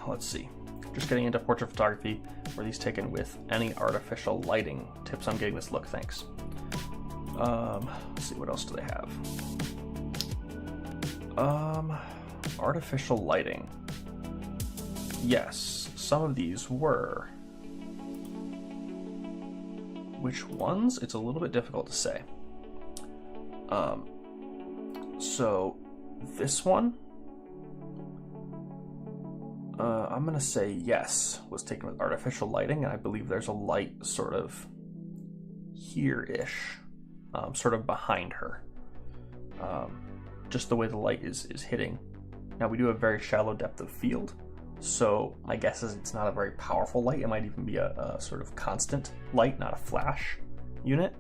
Let's see. Just getting into portrait photography. Were these taken with any artificial lighting? Tips on getting this look, thanks. Let's see, what else do they have? Artificial lighting. Yes, some of these were. Which ones? It's a little bit difficult to say. So this one, I'm gonna say yes, was taken with artificial lighting, and I believe there's a light sort of here-ish, sort of behind her. Just the way the light is hitting. Now we do have very shallow depth of field, so my guess is it's not a very powerful light. It might even be a sort of constant light, not a flash unit.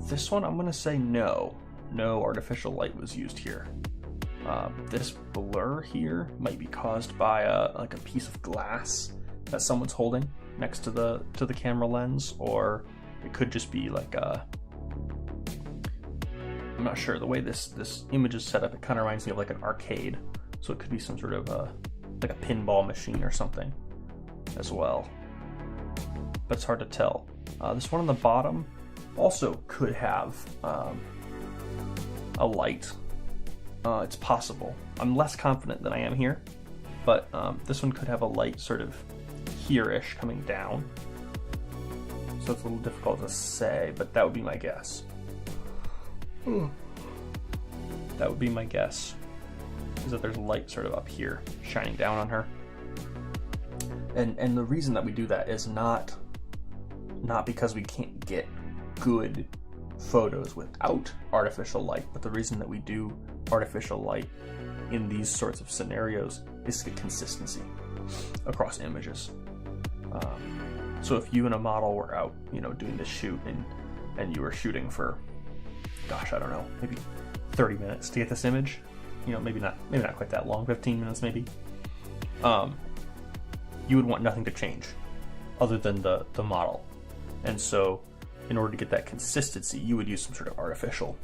This one, I'm gonna say no. No artificial light was used here. This blur here might be caused by like a piece of glass that someone's holding next to the camera lens, or it could just be like I'm not sure. The way this image is set up, it kind of reminds me of like an arcade, so it could be some sort of like a pinball machine or something as well. But it's hard to tell. This one on the bottom also could have a light. It's possible. I'm less confident than I am here, but this one could have a light sort of here-ish coming down. So it's a little difficult to say, but that would be my guess. That would be my guess, is that there's a light sort of up here shining down on her. And the reason that we do that is not because we can't get good photos without artificial light, but the reason that we do artificial light in these sorts of scenarios is to get consistency across images. So if you and a model were out, doing this shoot and you were shooting for, gosh, I don't know, maybe 30 minutes to get this image, maybe not quite that long, 15 minutes maybe, you would want nothing to change other than the model. And so in order to get that consistency, you would use some sort of artificial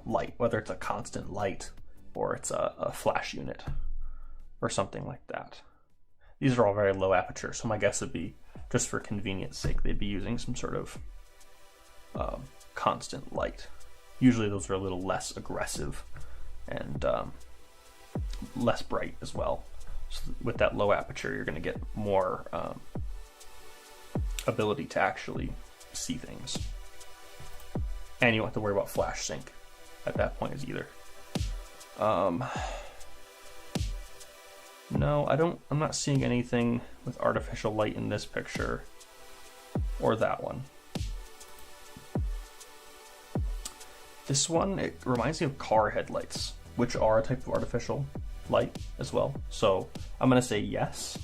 light, whether it's a constant light or it's a flash unit or something like that. These are all very low aperture, so my guess would be, just for convenience sake, they'd be using some sort of constant light. Usually those are a little less aggressive and less bright as well. So with that low aperture, you're going to get more ability to actually see things. And you don't have to worry about flash sync at that point either. No, I'm not seeing anything with artificial light in this picture or that one. This one, it reminds me of car headlights, which are a type of artificial light as well. So I'm gonna say yes.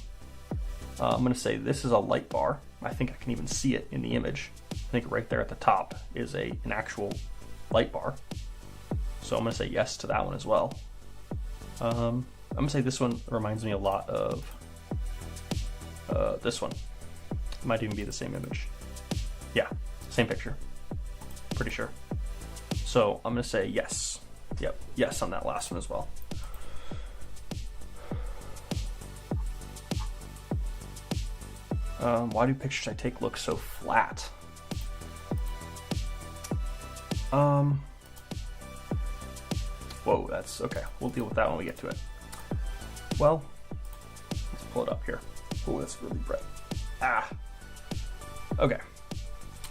I'm gonna say this is a light bar. I think I can even see it in the image. I think right there at the top is an actual light bar. So I'm gonna say yes to that one as well. I'm gonna say this one reminds me a lot of this one. It might even be the same image. Yeah, same picture. Pretty sure. So I'm gonna say yes. Yep, yes on that last one as well. Why do pictures I take look so flat? Whoa, that's okay. We'll deal with that when we get to it. Well, let's pull it up here. Oh, that's really bright. Okay.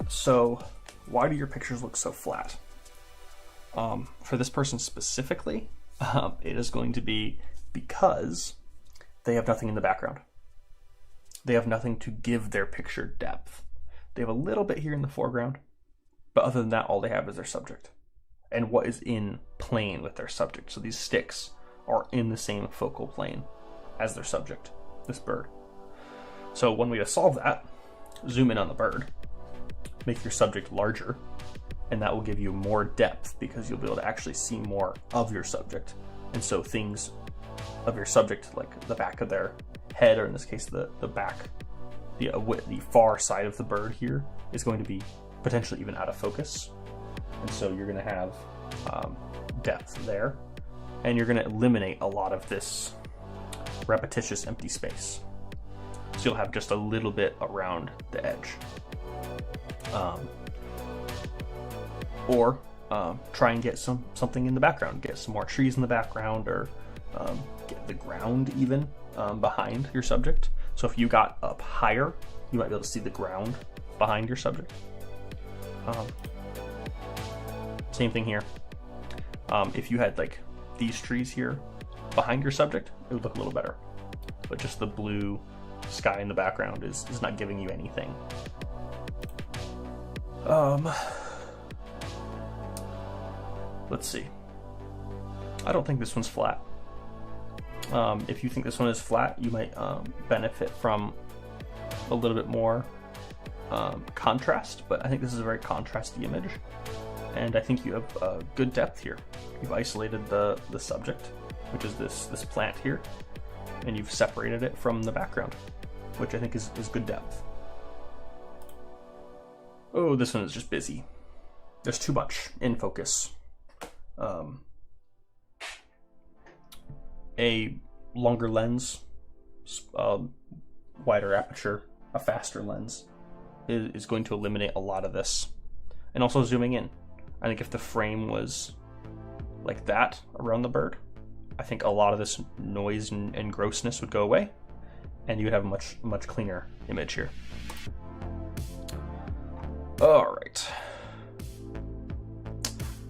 So, why do your pictures look so flat? For this person specifically, it is going to be because they have nothing in the background. They have nothing to give their picture depth. They have a little bit here in the foreground, but other than that, all they have is their subject and what is in plane with their subject. So these sticks are in the same focal plane as their subject, this bird. So one way to solve that, zoom in on the bird, make your subject larger, and that will give you more depth because you'll be able to actually see more of your subject. And so things of your subject, like the back of their head, or in this case the back, the far side of the bird here, is going to be potentially even out of focus. And so you're going to have depth there, and you're going to eliminate a lot of this repetitious empty space. So you'll have just a little bit around the edge. Or try and get something in the background, get some more trees in the background, or get the ground even behind your subject. So if you got up higher, you might be able to see the ground behind your subject. Same thing here. If you had like these trees here behind your subject, it would look a little better. But just the blue sky in the background is not giving you anything. Let's see. I don't think this one's flat. If you think this one is flat, you might benefit from a little bit more contrast, but I think this is a very contrasty image, and I think you have good depth here. You've isolated the subject, which is this plant here, and you've separated it from the background, which I think is good depth. Oh, this one is just busy. There's too much in focus. A longer lens, wider aperture, a faster lens is going to eliminate a lot of this. And also zooming in. I think if the frame was like that around the bird, I think a lot of this noise and grossness would go away, and you would have a much cleaner image here. All right.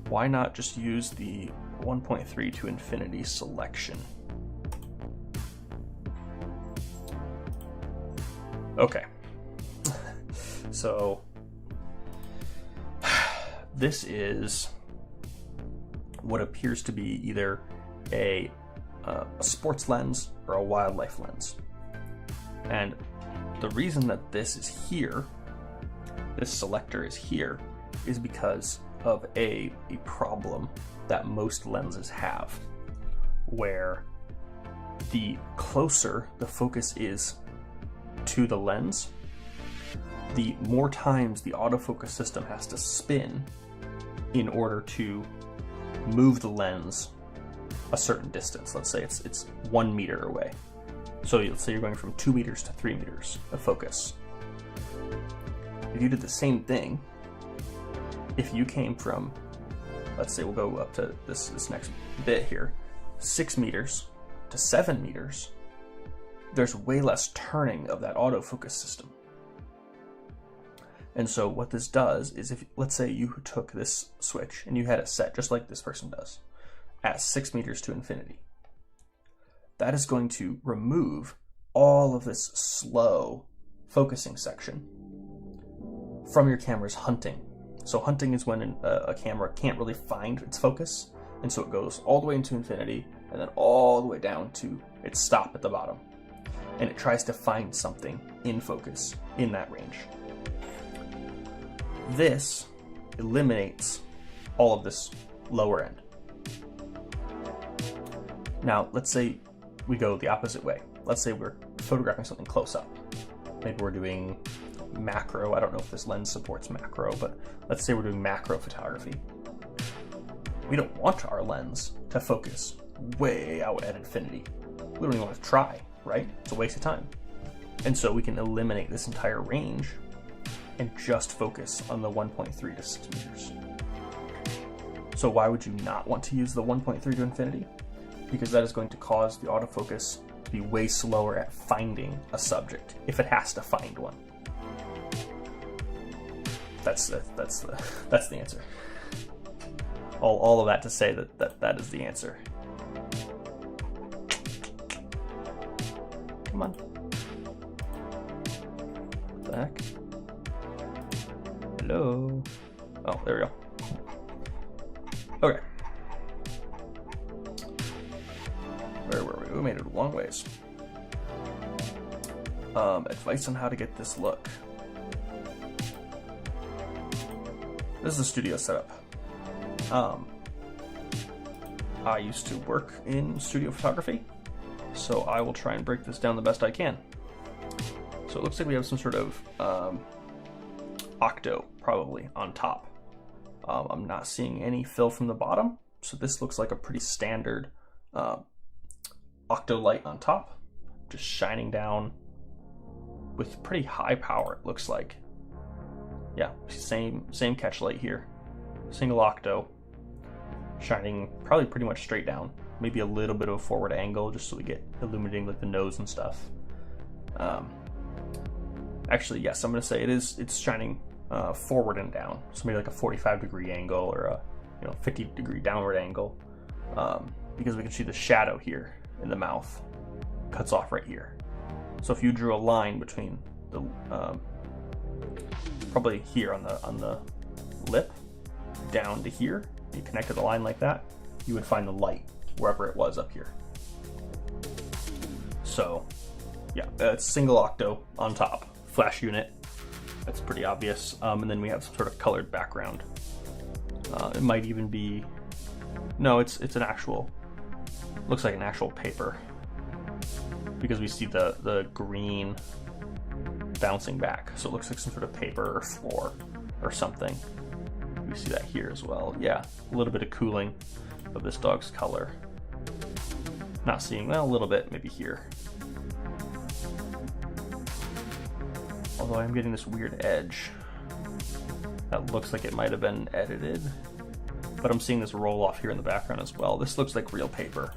Why not just use the 1.3 to infinity selection? Okay. So this is what appears to be either a sports lens or a wildlife lens. And the reason that this is here, this selector is here, is because of a problem that most lenses have, where the closer the focus is to the lens, the more times the autofocus system has to spin in order to move the lens a certain distance. Let's say it's 1 meter away. So let's say you're going from 2 meters to 3 meters of focus. If you did the same thing, if you came from, let's say we'll go up to this next bit here, 6 meters to 7 meters, there's way less turning of that autofocus system. And so what this does is, if let's say you took this switch and you had it set just like this person does at 6 meters to infinity, that is going to remove all of this slow focusing section from your camera's hunting. So hunting is when a camera can't really find its focus, and so it goes all the way into infinity and then all the way down to its stop at the bottom. And it tries to find something in focus in that range. This eliminates all of this lower end. Now, let's say we go the opposite way. Let's say we're photographing something close up. Maybe we're doing macro. I don't know if this lens supports macro, but let's say we're doing macro photography. We don't want our lens to focus way out at infinity. We don't even want to try, right? It's a waste of time. And so we can eliminate this entire range and just focus on the 1.3 to 6 meters. So why would you not want to use the 1.3 to infinity? Because that is going to cause the autofocus to be way slower at finding a subject if it has to find one. That's the answer. All of that to say that is the answer. Come on. What the heck? Hello. Oh, there we go. Okay. Where were we? We made it a long ways. Advice on how to get this look. This is a studio setup. I used to work in studio photography, so I will try and break this down the best I can. So it looks like we have some sort of octo probably on top. I'm not seeing any fill from the bottom, So this looks like a pretty standard octo light on top, just shining down with pretty high power, it looks like. Yeah, same catch light here. Single octo, shining probably pretty much straight down. Maybe a little bit of a forward angle just so we get illuminating like the nose and stuff. Actually, yes, I'm gonna say it's shining forward and down. So maybe like a 45-degree angle or a 50-degree downward angle, because we can see the shadow here in the mouth cuts off right here. So if you drew a line between the probably here on the lip down to here, you connected the line like that, you would find the light wherever it was up here. So yeah, it's single octo on top, flash unit. That's pretty obvious. And then we have some sort of colored background. It might even be, no, it's an actual, looks like an actual paper, because we see the green bouncing back. So it looks like some sort of paper or floor or something. We see that here as well. Yeah, a little bit of cooling of this dog's color. Not seeing, well, a little bit maybe here. Although I'm getting this weird edge that looks like it might have been edited, but I'm seeing this roll off here in the background as well. This looks like real paper,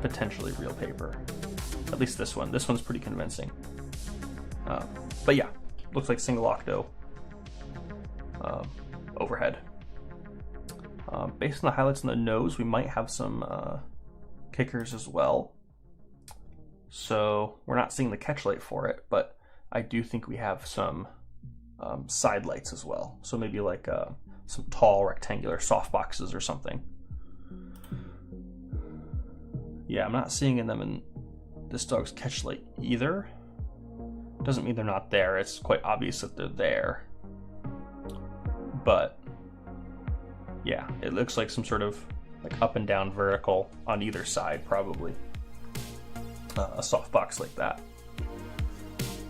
potentially real paper. At least this one. This one's pretty convincing. But yeah, looks like single octo overhead. Based on the highlights on the nose, we might have some kickers as well. So we're not seeing the catch light for it, but I do think we have some side lights as well. So maybe like some tall rectangular soft boxes or something. Yeah, I'm not seeing them in this dog's catch light either. Doesn't mean they're not there. It's quite obvious that they're there. But yeah, it looks like some sort of like up and down vertical on either side, probably. A soft box like that.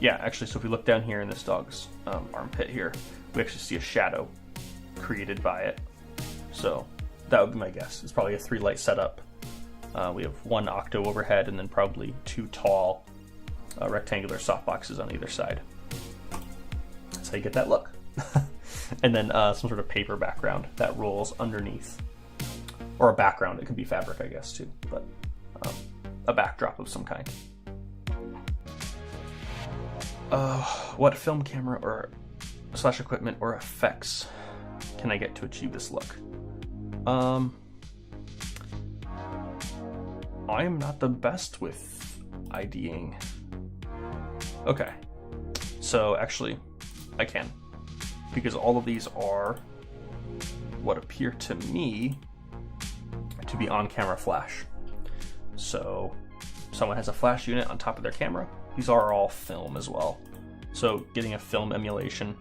Yeah, actually, so if we look down here in this dog's armpit here, we actually see a shadow created by it. So that would be my guess. It's probably a 3-light setup. We have 1 octo overhead and then probably 2 tall rectangular soft boxes on either side. That's how you get that look. And then some sort of paper background that rolls underneath. Or a background, it could be fabric, I guess, too. But a backdrop of some kind. What film camera or / equipment or effects can I get to achieve this look? I am not the best with IDing. Okay, so actually I can, because all of these are what appear to me to be on-camera flash. So someone has a flash unit on top of their camera. These are all film as well. So getting a film emulation,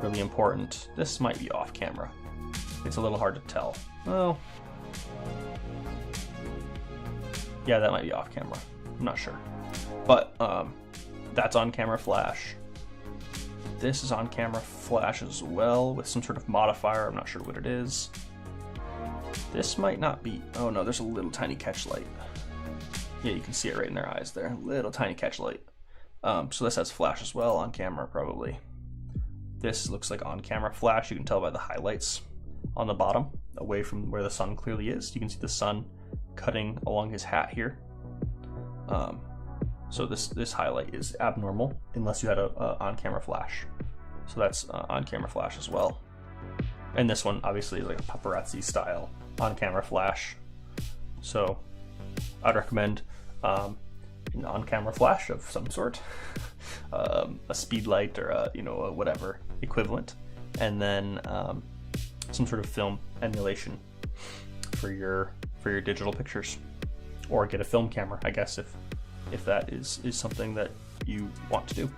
really important. This might be off camera. It's a little hard to tell. Oh, yeah, that might be off camera. I'm not sure. But that's on camera flash. This is on camera flash as well with some sort of modifier. I'm not sure what it is. This might not be. Oh no, there's a little tiny catch light. Yeah, you can see it right in their eyes there. Little tiny catch light. So this has flash as well, on camera probably. This looks like on camera flash. You can tell by the highlights on the bottom, away from where the sun clearly is. You can see the sun cutting along his hat here. So this highlight is abnormal unless you had a on-camera flash. So that's on-camera flash as well. And this one obviously is like a paparazzi style on-camera flash. So I'd recommend an on-camera flash of some sort, a speed light or a whatever equivalent, and then some sort of film emulation for your digital pictures, or get a film camera, I guess, if that is something that you want to do.